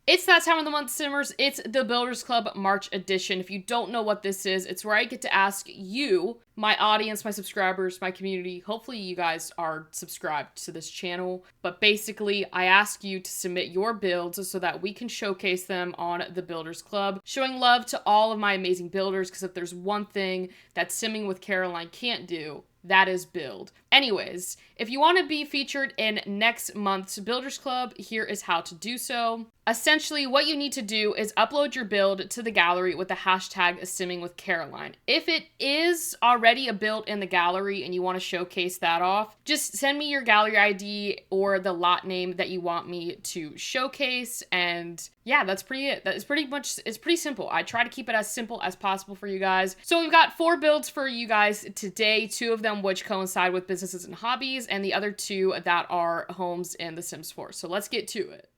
It's that time of the month, Simmers. It's the Builders Club March edition. If you don't know what this is, it's where I get to ask you, my audience, my subscribers, my community. Hopefully you guys are subscribed to this channel. But basically, I ask you to submit your builds so that we can showcase them on the Builders Club. Showing love to all of my amazing builders, because if there's one thing that Simming with Caroline can't do, that is build. Anyways, if you want to be featured in next month's Builders Club, here is how to do so. Essentially, what you need to do is upload your build to the gallery with the hashtag SimmingWithCaroline. If it is already a build in the gallery and you want to showcase that off, just send me your gallery ID or the lot name that you want me to showcase. And yeah, that's pretty it. That is pretty much, it's pretty simple. I try to keep it as simple as possible for you guys. So we've got 4 builds for you guys today, 2 of them which coincide with businesses and hobbies, and the other 2 that are homes in The Sims 4. So let's get to it.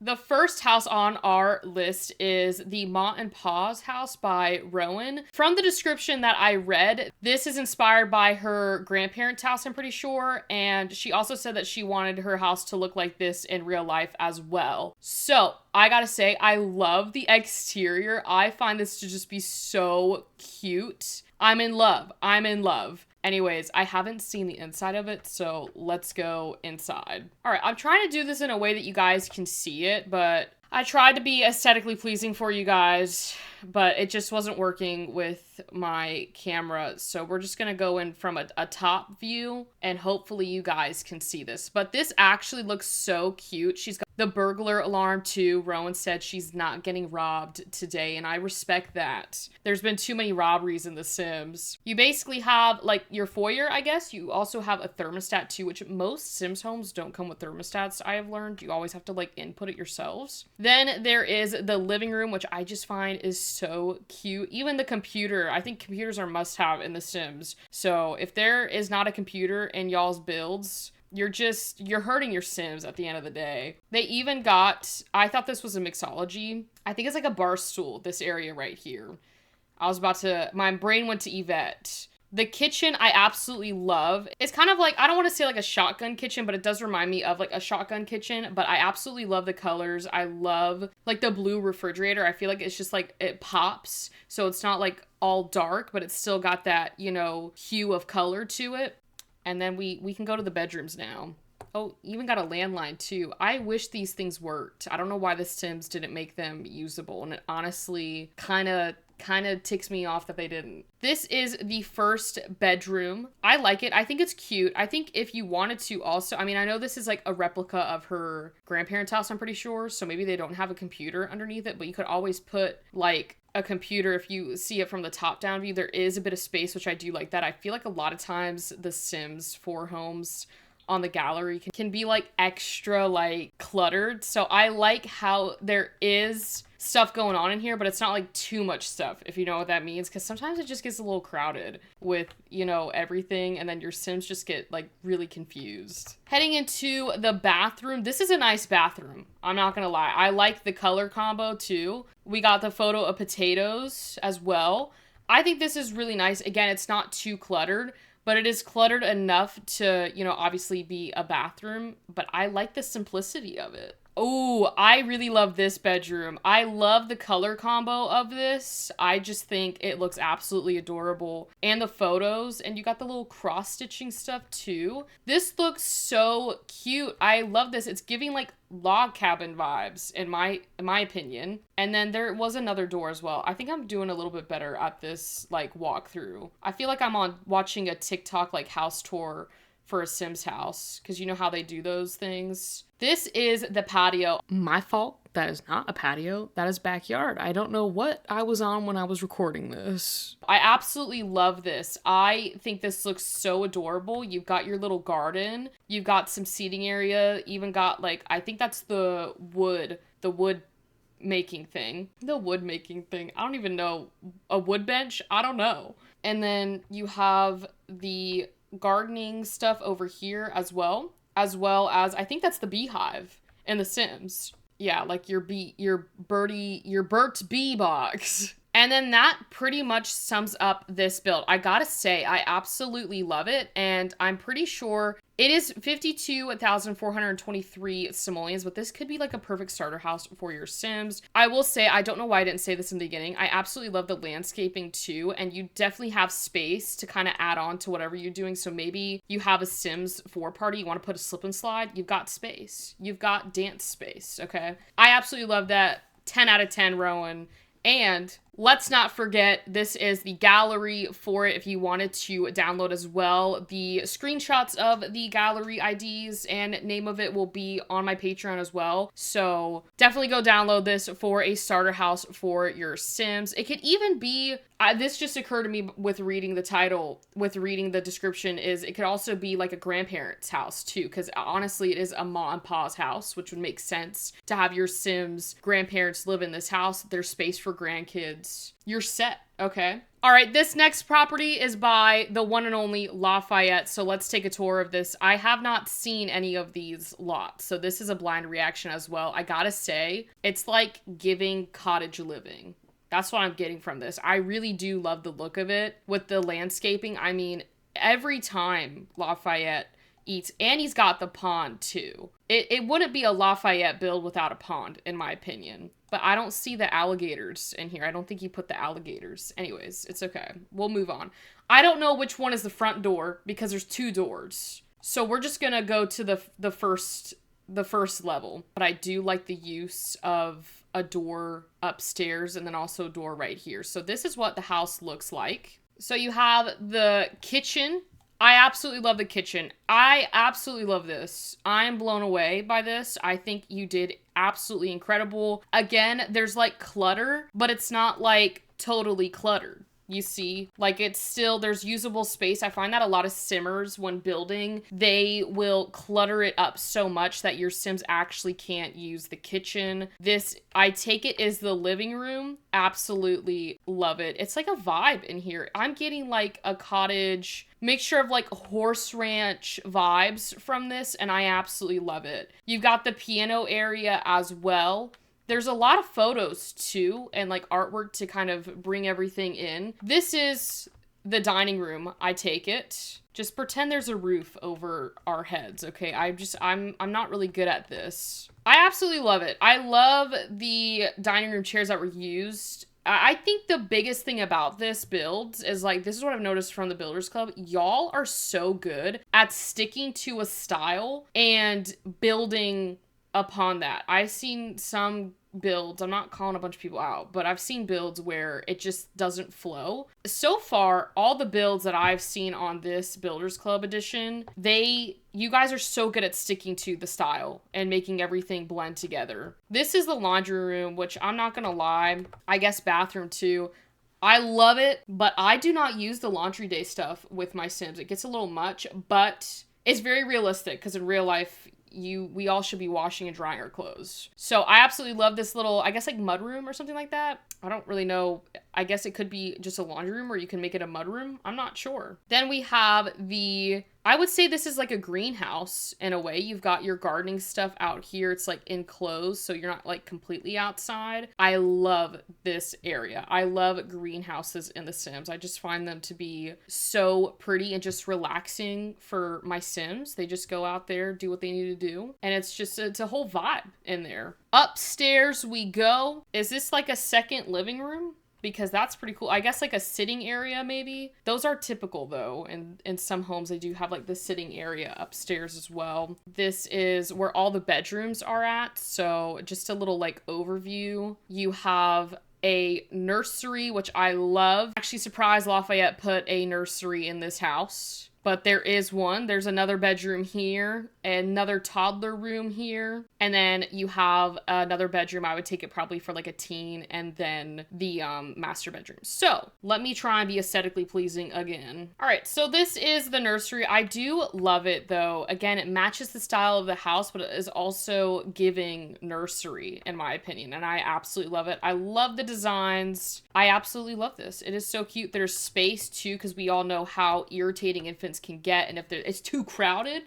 The first house on our list is the Ma and Pa's house by Rowan. From the description that I read, this is inspired by her grandparents' house, I'm pretty sure, and she also said that she wanted her house to look like this in real life as well. So, I gotta say, I love the exterior. I find this to just be so cute. I'm in love. I'm in love. Anyways, I haven't seen the inside of it, so let's go inside. All right, I'm trying to do this in a way that you guys can see it, but I tried to be aesthetically pleasing for you guys, but it just wasn't working with my camera. So we're just gonna go in from a top view, and hopefully you guys can see this. But this actually looks so cute. She's got the burglar alarm too. Rowan said she's not getting robbed today, and I respect that. There's been too many robberies in The Sims. You basically have like your foyer, I guess. You also have a thermostat too, which most Sims homes don't come with thermostats, I have learned. You always have to like input it yourselves. Then there is the living room, which I just find is so cute. Even the computer, I think computers are must have in The Sims. So if there is not a computer in y'all's builds, you're hurting your Sims at the end of the day. They even got, I thought this was a mixology. I think it's like a bar stool, this area right here. My brain went to Yvette. The kitchen I absolutely love. It's kind of like, I don't want to say like a shotgun kitchen, but it does remind me of like a shotgun kitchen, but I absolutely love the colors. I love like the blue refrigerator. I feel like it's just like, it pops. So it's not like all dark, but it's still got that, you know, hue of color to it. And then we can go to the bedrooms now. Oh, even got a landline too. I wish these things worked. I don't know why the Sims didn't make them usable. And it honestly kind of ticks me off that they didn't. This is the first bedroom. I like it. I think it's cute. I think if you wanted to also, I mean, I know this is like a replica of her grandparents' house, I'm pretty sure. So maybe they don't have a computer underneath it, but you could always put like a computer. If you see it from the top down view, there is a bit of space, which I do like that. I feel like a lot of times the Sims 4 homes on the gallery can be like extra like cluttered. So I like how there is stuff going on in here, but it's not like too much stuff, if you know what that means, because sometimes it just gets a little crowded with, you know, everything, and then your Sims just get like really confused. Heading into the bathroom, this is a nice bathroom, I'm not gonna lie. I like the color combo too. We got the photo of potatoes as well. I think this is really nice. Again, it's not too cluttered, but it is cluttered enough to, you know, obviously be a bathroom, but I like the simplicity of it. Oh, I really love this bedroom. I love the color combo of this. I just think it looks absolutely adorable. And the photos, and you got the little cross-stitching stuff too. This looks so cute. I love this. It's giving like log cabin vibes in my opinion. And then there was another door as well. I think I'm doing a little bit better at this like walkthrough. I feel like I'm watching a TikTok like house tour for a Sims house, because you know how they do those things. This is the patio. My fault. That is not a patio. That is backyard. I don't know what I was on when I was recording this. I absolutely love this. I think this looks so adorable. You've got your little garden. You've got some seating area. Even got like, I think that's the wood making thing. The wood making thing. I don't even know. A wood bench? I don't know. And then you have the gardening stuff over here as well as I think that's the beehive in The Sims. Yeah, like your Burt's bee box. And then that pretty much sums up this build. I gotta say, I absolutely love it, and I'm pretty sure it is 52,423 simoleons, but this could be like a perfect starter house for your Sims. I will say, I don't know why I didn't say this in the beginning, I absolutely love the landscaping too, and you definitely have space to kind of add on to whatever you're doing. So maybe you have a Sims 4 party, you want to put a slip and slide, you've got space. You've got dance space, okay? I absolutely love that. 10 out of 10, Rowan. And let's not forget, this is the gallery for it if you wanted to download as well. The screenshots of the gallery IDs and name of it will be on my Patreon as well. So definitely go download this for a starter house for your Sims. It could even be, this just occurred to me with reading the title, with reading the description, is it could also be like a grandparent's house too, because honestly it is a ma and pa's house, which would make sense to have your Sims grandparents live in this house. There's space for grandkids. You're set, okay? All right, this next property is by the one and only Lafayette, so let's take a tour of this. I have not seen any of these lots, so this is a blind reaction as well. I gotta say, it's like giving cottage living. That's what I'm getting from this. I really do love the look of it with the landscaping. I mean, every time Lafayette eats, and he's got the pond too. It wouldn't be a Lafayette build without a pond, in my opinion. But I don't see the alligators in here. I don't think he put the alligators. Anyways, it's okay. We'll move on. I don't know which one is the front door because there's 2 doors. So we're just gonna go to the first level. But I do like the use of a door upstairs and then also a door right here. So this is what the house looks like. So you have the kitchen. I absolutely love the kitchen. I absolutely love this. I'm blown away by this. I think you did absolutely incredible. Again, there's like clutter, but it's not like totally cluttered. You see, like it's still, there's usable space. I find that a lot of Simmers, when building, they will clutter it up so much that your Sims actually can't use the kitchen. This, I take it, is the living room. Absolutely love it. It's like a vibe in here. I'm getting like a cottage mixture of like horse ranch vibes from this, and I absolutely love it. You've got the piano area as well. There's a lot of photos too, and like artwork to kind of bring everything in. This is the dining room, I take it. Just pretend there's a roof over our heads, okay? I'm not really good at this. I absolutely love it. I love the dining room chairs that were used. I think the biggest thing about this build is, like, this is what I've noticed from the Builders Club. Y'all are so good at sticking to a style and building upon that. I've seen some builds, I'm not calling a bunch of people out, but I've seen builds where it just doesn't flow. So far, all the builds that I've seen on this Builders Club edition, you guys are so good at sticking to the style and making everything blend together. This is the laundry room, which I'm not gonna lie, I guess bathroom too. I love it, but I do not use the laundry day stuff with my Sims. It gets a little much, but it's very realistic because in real life, we all should be washing and drying our clothes. So I absolutely love this little, I guess like mud room or something like that. I don't really know. I guess it could be just a laundry room or you can make it a mud room. I'm not sure. Then we have I would say this is like a greenhouse in a way. You've got your gardening stuff out here. It's like enclosed, so you're not like completely outside. I love this area. I love greenhouses in The Sims. I just find them to be so pretty and just relaxing for my Sims. They just go out there, do what they need to do. And it's a whole vibe in there. Upstairs we go. Is this like a second living room? Because that's pretty cool. I guess like a sitting area maybe. Those are typical though. And in some homes they do have like the sitting area upstairs as well. This is where all the bedrooms are at. So just a little like overview. You have a nursery, which I love. Actually surprised Lafayette put a nursery in this house. But there is one. There's another bedroom here, another toddler room here, and then you have another bedroom. I would take it probably for like a teen, and then the master bedroom. So let me try and be aesthetically pleasing again. All right, so this is the nursery. I do love it though. Again, it matches the style of the house, but it is also giving nursery in my opinion, and I absolutely love it. I love the designs. I absolutely love this. It is so cute. There's space too, because we all know how irritating infants can get, and if it's too crowded,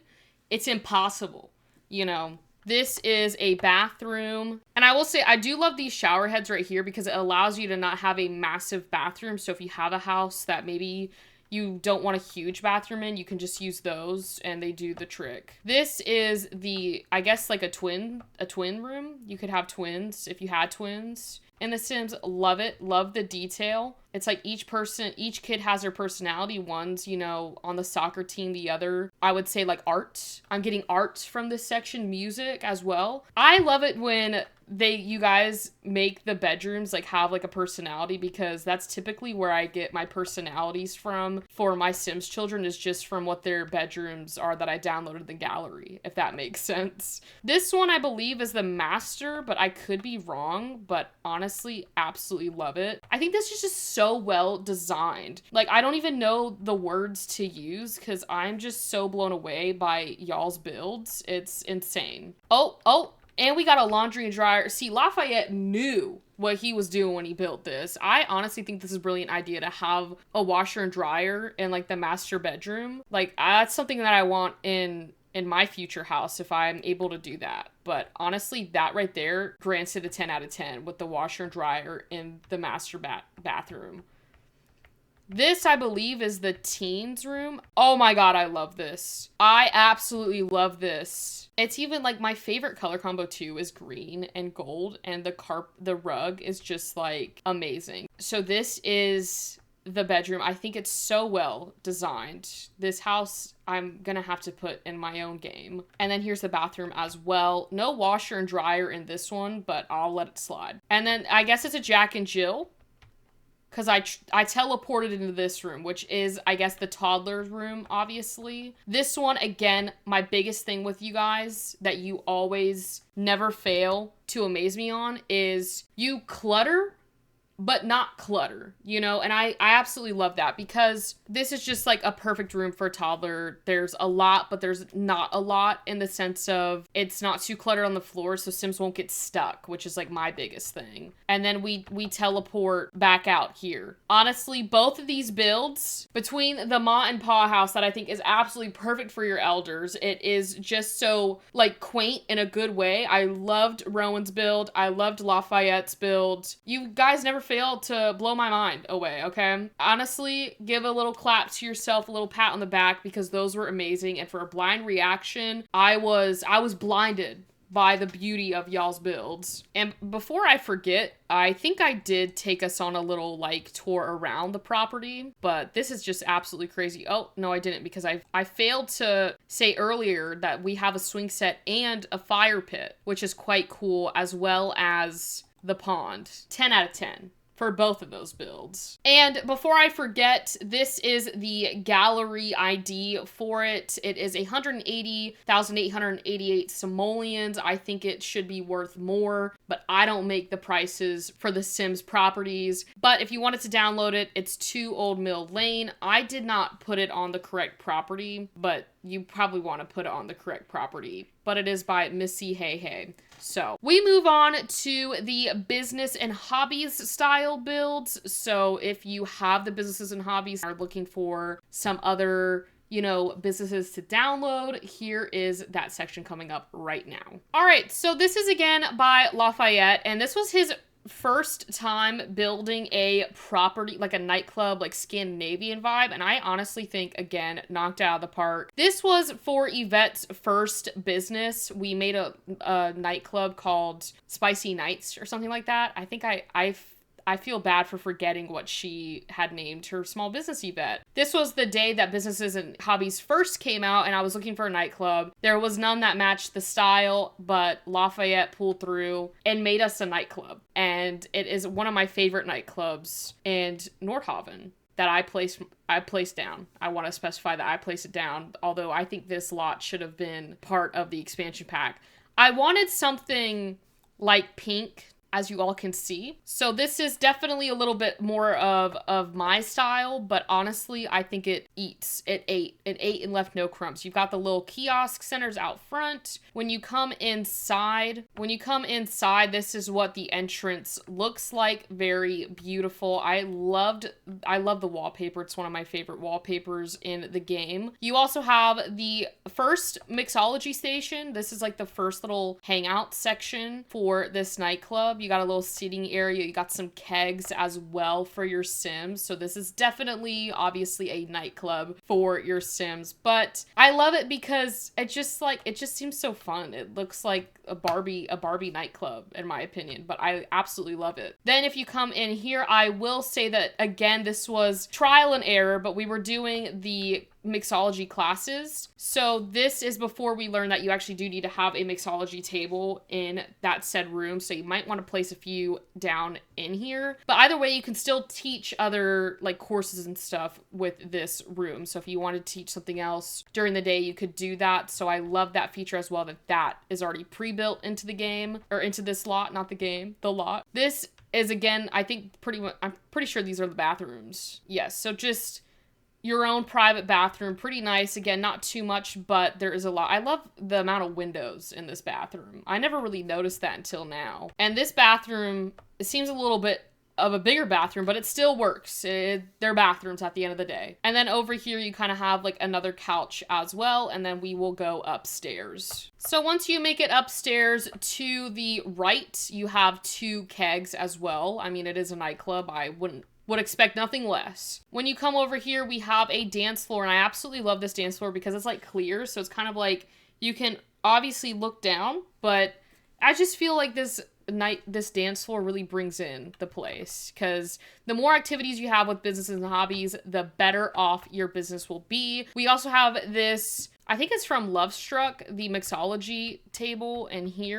it's impossible, you know. This is a bathroom. And I will say, I do love these shower heads right here because it allows you to not have a massive bathroom. So if you have a house that maybe you don't want a huge bathroom in, you can just use those and they do the trick. This is the, I guess like a twin room. You could have twins if you had twins. In The Sims, love it. Love the detail. It's like each kid has their personality. One's, you know, on the soccer team. The other, I would say like art. I'm getting art from this section, music as well. I love it when you guys make the bedrooms like have like a personality, because that's typically where I get my personalities from for my Sims children, is just from what their bedrooms are that I downloaded in the gallery, if that makes sense. This one I believe is the master, but I could be wrong, but honestly, absolutely love it. I think this is just so well designed. Like, I don't even know the words to use because I'm just so blown away by y'all's builds. It's insane. Oh, and we got a laundry and dryer. See, Lafayette knew what he was doing when he built this. I honestly think this is a brilliant idea to have a washer and dryer in like the master bedroom. Like, that's something that I want in my future house if I'm able to do that. But honestly, that right there grants it a 10 out of 10 with the washer and dryer in the master bathroom. This, I believe, is the teens room. Oh my god, I love this. I absolutely love this. It's even like my favorite color combo too is green and gold, and the rug is just like amazing. So this is the bedroom. I think it's so well designed. This house I'm gonna have to put in my own game. And then here's the bathroom as well. No washer and dryer in this one, but I'll let it slide. And then I guess it's a Jack and Jill, because I teleported into this room, which is, I guess, the toddler's room, obviously. This one, again, my biggest thing with you guys that you always never fail to amaze me on is you clutter, but not clutter, you know? And I absolutely love that, because this is just like a perfect room for a toddler. There's a lot, but there's not a lot, in the sense of it's not too cluttered on the floor, so Sims won't get stuck, which is like my biggest thing. And then we teleport back out here. Honestly, both of these builds, between the Ma and Pa house that I think is absolutely perfect for your elders, it is just so like quaint in a good way. I loved Rowan's build. I loved Lafayette's build. You guys never failed to blow my mind away, okay? Honestly, give a little clap to yourself, a little pat on the back, because those were amazing. And for a blind reaction, I was blinded by the beauty of y'all's builds. And before I forget, I think I did take us on a little like tour around the property, but this is just absolutely crazy. Oh, no, I didn't, because I failed to say earlier that we have a swing set and a fire pit, which is quite cool, as well as the pond. 10 out of 10 for both of those builds. And before I forget, this is the gallery ID for it. It is 180,888 simoleons. I think it should be worth more, but I don't make the prices for the Sims properties. But if you wanted to download it, it's 2 Old Mill Lane. I did not put it on the correct property, but you probably want to put it on the correct property. But it is by Missy Hey Hey. So we move on to the business and hobbies style builds. So if you have the businesses and hobbies, are looking for some other, you know, businesses to download, here is that section coming up right now. All right, so this is again by Lafayette, and this was his first time building a property, like a nightclub, like Scandinavian vibe, and I honestly think, again, knocked out of the park. This was for Yvette's first business. We made a nightclub called Spicy Nights or something like that. I think I feel bad for forgetting what she had named her small business Yvette. This was the day that Businesses and Hobbies first came out, and I was looking for a nightclub. There was none that matched the style, but Lafayette pulled through and made us a nightclub. And it is one of my favorite nightclubs in Nordhaven that I placed down. I want to specify that I placed it down, although I think this lot should have been part of the expansion pack. I wanted something like pink. as you all can see. So this is definitely a little bit more of my style, but honestly, I think it eats. It ate and left no crumbs. You've got the little kiosk centers out front. When you come inside, this is what the entrance looks like. Very beautiful. I love the wallpaper. It's one of my favorite wallpapers in the game. You also have the first mixology station. This is like the first little hangout section for this nightclub. You got a little seating area. You got some kegs as well for your Sims. So this is definitely, obviously, a nightclub for your Sims. But I love it because it just seems so fun. It looks like a Barbie nightclub, in my opinion. But I absolutely love it. Then if you come in here, I will say that, again, this was trial and error, but we were doing the mixology classes. So this is before we learned that you actually do need to have a mixology table in that said room. So you might want to place a few down in here. But either way, you can still teach other like courses and stuff with this room. So if you want to teach something else during the day, you could do that. So I love that feature as well, that is already pre-built into the game, or into this lot, not the game, the lot. This is, again, I think I'm pretty sure these are the bathrooms. Yes, so just your own private bathroom. Pretty nice. Again, not too much, but there is a lot. I love the amount of windows in this bathroom. I never really noticed that until now. And this bathroom, it seems a little bit of a bigger bathroom, but it still works. They're bathrooms at the end of the day. And then over here, you kind of have like another couch as well. And then we will go upstairs. So once you make it upstairs to the right, you have 2 kegs as well. I mean, it is a nightclub. I would expect nothing less. When you come over here, we have a dance floor, and I absolutely love this dance floor because it's like clear, so it's kind of like you can obviously look down, but I just feel like this dance floor really brings in the place, because the more activities you have with businesses and hobbies, the better off your business will be. We also have this, I think it's from Love Struck, the mixology table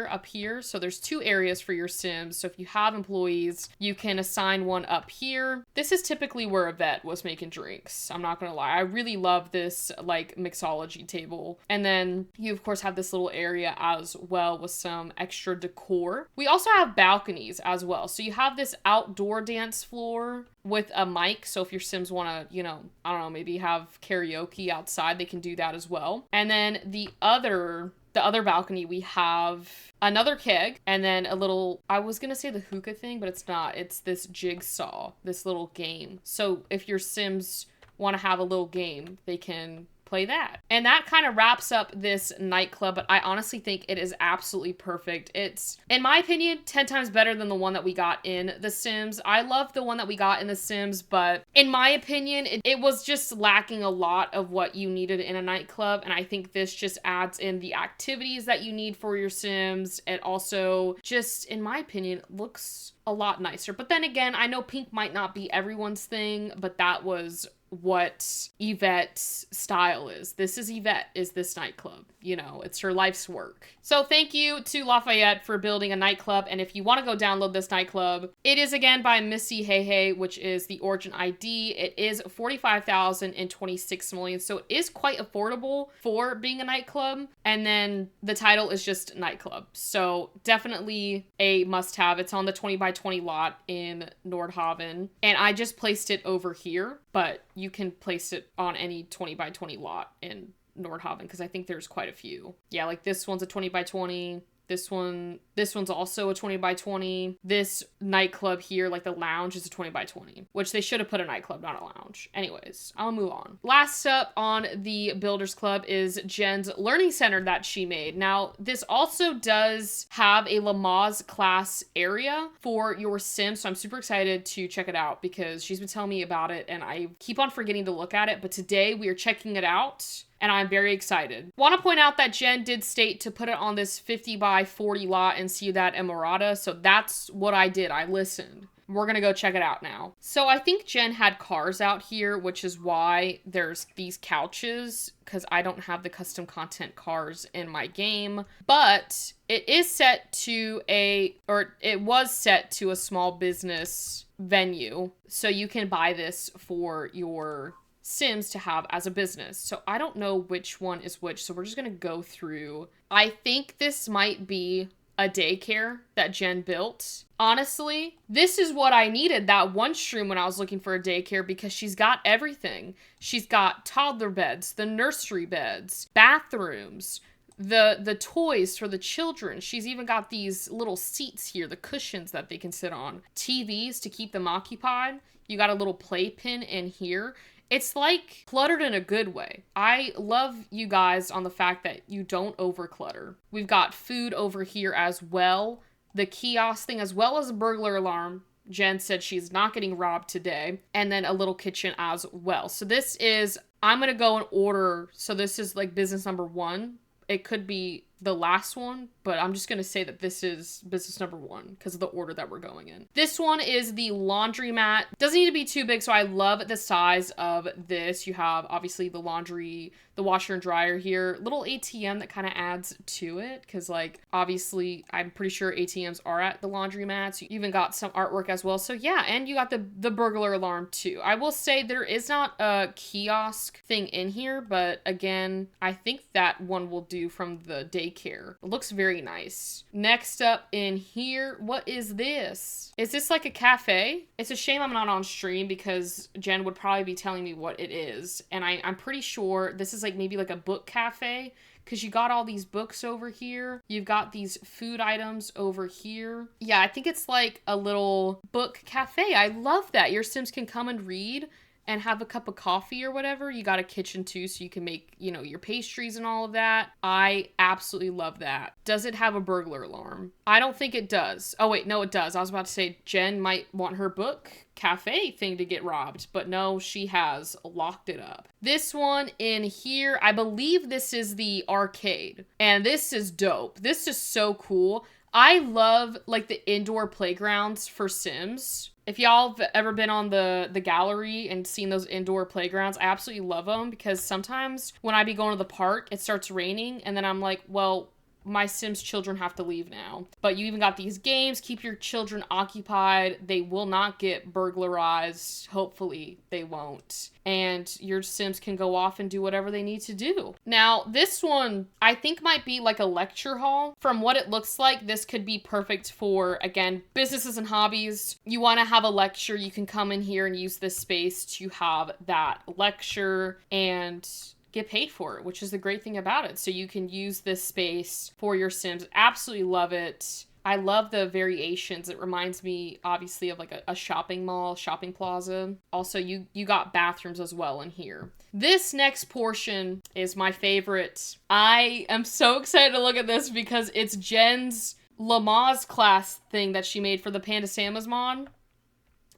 up here. So there's 2 areas for your Sims. So if you have employees, you can assign one up here. This is typically where Yvette was making drinks. I'm not gonna lie. I really love this like mixology table. And then you of course have this little area as well with some extra decor. We also have balconies as well. So you have this outdoor dance floor with a mic. So if your Sims want to, I don't know, maybe have karaoke outside, they can do that as well. And then the other balcony, we have another keg, and then a little, I was gonna say the hookah thing, but it's not. It's this jigsaw, this little game. So if your Sims want to have a little game, they can play that. And that kind of wraps up this nightclub, but I honestly think it is absolutely perfect. It's, in my opinion, 10 times better than the one that we got in The Sims. I love the one that we got in The Sims, but in my opinion, it was just lacking a lot of what you needed in a nightclub, and I think this just adds in the activities that you need for your Sims. It also just, in my opinion, looks a lot nicer. But then again, I know pink might not be everyone's thing, but that was what Yvette's style is. This is Yvette, is this nightclub. It's her life's work. So thank you to Lafayette for building a nightclub. And if you want to go download this nightclub, it is again by Missy Hey Hey, which is the origin ID. It is 45,026 million. So it is quite affordable for being a nightclub. And then the title is just nightclub. So definitely a must have. It's on the 20 by 20 lot in Nordhaven. And I just placed it over here, but you can place it on any 20 by 20 lot in Nordhaven, because I think there's quite a few. Yeah, like this one's a 20 by 20. This one's also a 20 by 20. This nightclub here, like the lounge, is a 20 by 20, which they should have put a nightclub, not a lounge. Anyways, I'll move on. Last up on the Builders Club is Jen's learning center that she made. Now, this also does have a Lamaze class area for your Sims, so I'm super excited to check it out because she's been telling me about it and I keep on forgetting to look at it, but today we are checking it out. And I'm very excited. Want to point out that Jen did state to put it on this 50 by 40 lot in Ciudad Emirata. So that's what I did. I listened. We're going to go check it out now. So I think Jen had cars out here, which is why there's these couches, because I don't have the custom content cars in my game. But it is set to it was set to a small business venue. So you can buy this for your Sims to have as a business. So I don't know which one is which. So we're just going to go through. I think this might be a daycare that Jen built. Honestly, this is what I needed that one stream when I was looking for a daycare, because she's got everything. She's got toddler beds, the nursery beds, bathrooms, the toys for the children. She's even got these little seats here, the cushions that they can sit on, TVs to keep them occupied. You got a little playpen in here. It's like cluttered in a good way. I love you guys on the fact that you don't overclutter. We've got food over here as well. The kiosk thing, as well as a burglar alarm. Jen said she's not getting robbed today. And then a little kitchen as well. So this is, I'm going to go in order. So this is like business number 1. It could be the last one, but I'm just going to say that this is business number 1 because of the order that we're going in. This one is the laundromat. Doesn't need to be too big, so I love the size of this. You have obviously the laundry, the washer and dryer here, little ATM that kind of adds to it because, like, obviously I'm pretty sure ATMs are at the laundromats. You even got some artwork as well. So yeah, and you got the burglar alarm too. I will say there is not a kiosk thing in here, but again, I think that one will do from the daycare. It looks very nice. Next up in here, what is this? Is this like a cafe? It's a shame I'm not on stream because Jen would probably be telling me what it is. And I'm pretty sure this is like maybe like a book cafe because you got all these books over here. You've got these food items over here. Yeah, I think it's like a little book cafe. I love that. Your Sims can come and read and have a cup of coffee or whatever. You got a kitchen too, so you can make, you know, your pastries and all of that. I absolutely love that. Does it have a burglar alarm? I don't think it does. Oh wait, no, it does. I was about to say Jen might want her book cafe thing to get robbed, but no, she has locked it up. This one in here, I believe this is the arcade, and this is dope. This is so cool. I love like the indoor playgrounds for Sims. If y'all have ever been on the gallery and seen those indoor playgrounds, I absolutely love them because sometimes when I be going to the park, it starts raining and then I'm like, well, my Sims children have to leave now. But you even got these games, keep your children occupied. They will not get burglarized. Hopefully they won't. And your Sims can go off and do whatever they need to do. Now, this one I think might be like a lecture hall. From what it looks like, this could be perfect for, again, businesses and hobbies. You want to have a lecture, you can come in here and use this space to have that lecture and get paid for it, which is the great thing about it. So you can use this space for your Sims. Absolutely love it. I love the variations. It reminds me obviously of like a shopping mall, shopping plaza. Also, you got bathrooms as well in here. This next portion is my favorite. I am so excited to look at this because it's Jen's Lamaze class thing that she made for the Panda Samas mod.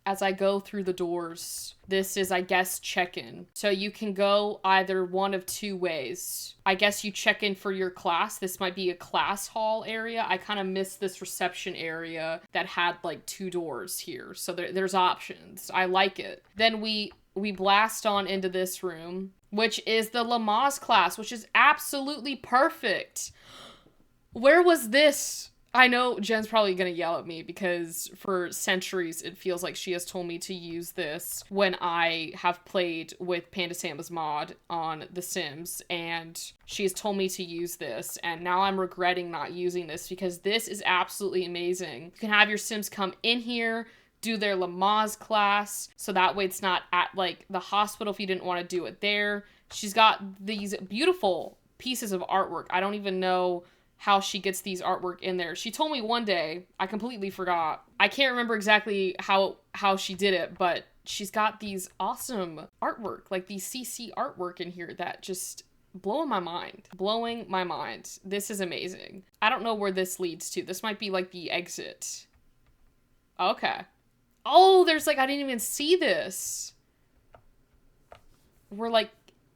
As I go through the doors, this is, I guess, check-in. So you can go either one of two ways. I guess you check in for your class. This might be a class hall area. I kind of missed this reception area that had like 2 doors here. So there's options. I like it. Then we blast on into this room, which is the Lamaze class, which is absolutely perfect. Where was this? I know Jen's probably going to yell at me because for centuries it feels like she has told me to use this when I have played with Panda Samas mod on The Sims, and she has told me to use this, and now I'm regretting not using this because this is absolutely amazing. You can have your Sims come in here, do their Lamaze class, so that way it's not at like the hospital if you didn't want to do it there. She's got these beautiful pieces of artwork. I don't even know how she gets these artwork in there. She told me one day, I completely forgot. I can't remember exactly how she did it, but she's got these awesome artwork, like these CC artwork in here that just blowing my mind. Blowing my mind. This is amazing. I don't know where this leads to. This might be like the exit. Okay. Oh, there's like, I didn't even see this. We're like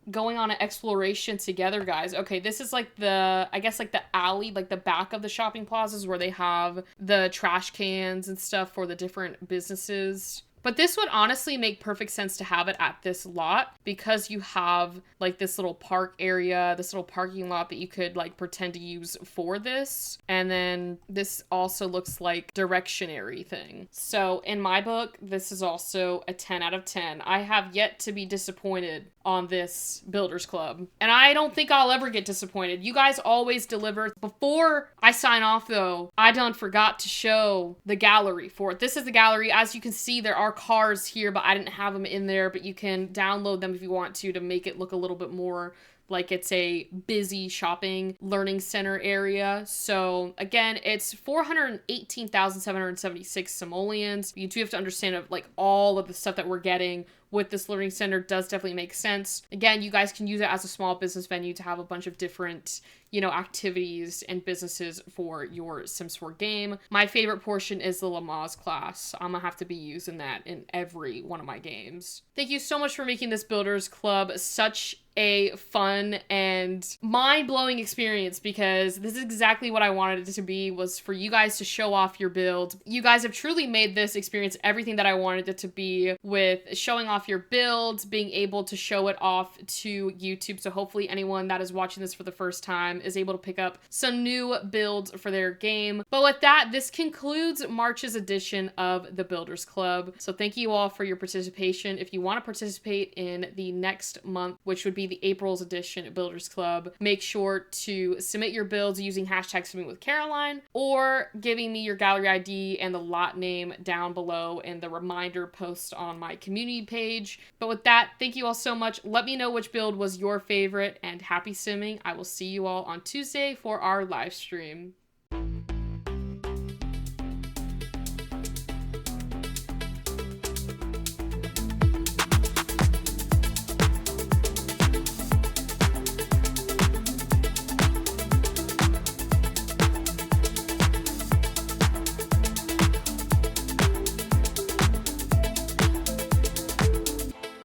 going on an exploration together, guys. Okay, this is like the, I guess like the alley, like the back of the shopping plazas where they have the trash cans and stuff for the different businesses. But this would honestly make perfect sense to have it at this lot because you have like this little park area, this little parking lot that you could like pretend to use for this. And then this also looks like directionary thing. So in my book, this is also a 10 out of 10. I have yet to be disappointed on this Builders Club. And I don't think I'll ever get disappointed. You guys always deliver. Before I sign off though, I done forgot to show the gallery for it. This is the gallery. As you can see, there are cars here, but I didn't have them in there, but you can download them if you want to make it look a little bit more like it's a busy shopping learning center area. So again, it's 418,776 simoleons. You do have to understand like all of the stuff that we're getting with this learning center does definitely make sense. Again, you guys can use it as a small business venue to have a bunch of different, activities and businesses for your Sims 4 game. My favorite portion is the Lamaze class. I'm gonna have to be using that in every one of my games. Thank you so much for making this Builders Club such a fun and mind-blowing experience, because this is exactly what I wanted it to be, was for you guys to show off your build. You guys have truly made this experience everything that I wanted it to be, with showing off your builds, being able to show it off to YouTube. So hopefully anyone that is watching this for the first time is able to pick up some new builds for their game. But with that, this concludes March's edition of the Builders Club. So thank you all for your participation. If you want to participate in the next month, which would be the April's edition of Builders Club, make sure to submit your builds using hashtag SimmingWithCaroline, or giving me your gallery ID and the lot name down below in the reminder post on my community page. But with that, thank you all so much. Let me know which build was your favorite, and happy simming. I will see you all on Tuesday for our live stream.